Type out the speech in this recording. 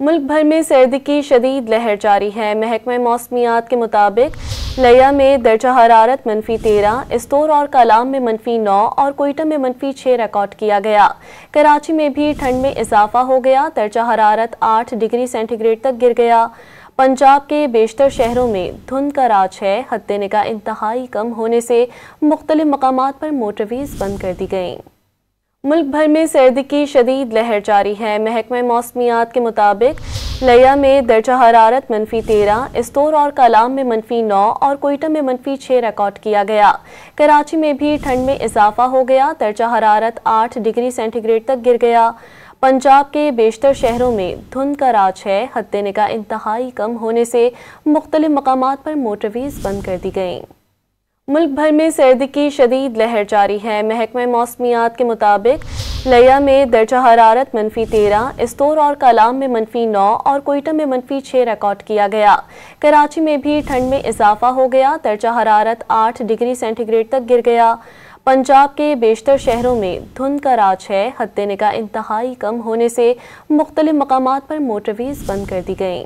मुल्क भर में सर्दी की शदीद लहर जारी है। महकमा मौसमियात के मुताबिक लिया में दर्जा हरारत -13, इस्तोर और कलाम में -9 और कोयटा में -6 रिकॉर्ड किया गया। कराची में भी ठंड में इजाफा हो गया। दर्जा हरारत 8 डिग्री सेंटीग्रेड तक गिर गया। पंजाब के बेशतर शहरों में धुंध का राज है। हद्दे निगाह इंतहाई कम होने से मुख्तलिफ मकामात पर मोटरवेज बंद कर दी गईं। मुल्क भर में सर्दी की शदीद लहर जारी है। महकमा मौसमियात के मुताबिक लिया में दर्जा हरारत -13, इस्तोर और कलाम में -9 और कोयटा में -6 रिकॉर्ड किया गया। कराची में भी ठंड में इजाफा हो गया। दर्जा हरारत 8 डिग्री सेंटीग्रेड तक गिर गया। पंजाब के बेशतर शहरों में धुंध का राज है। हद्दे निगाह इंतहाई कम होने से मुख्तलिफ मकामात पर मोटरवेज बंद कर दी गईं। मुल्क भर में सर्दी की शदीद लहर जारी है। महकमा मौसमियात के मुताबिक लिया में दर्जा हरारत -13, इस्तोर और कलाम में -9 और कोयटा में -6 रिकॉर्ड किया गया। कराची में भी ठंड में इजाफा हो गया। दर्जा हरारत 8 डिग्री सेंटीग्रेड तक गिर गया। पंजाब के बेशतर शहरों में धुंध का राज है। हद्दे निगाह इंतहाई कम होने से मुख्तलिफ मकामात पर मोटरवेज बंद कर दी गईं।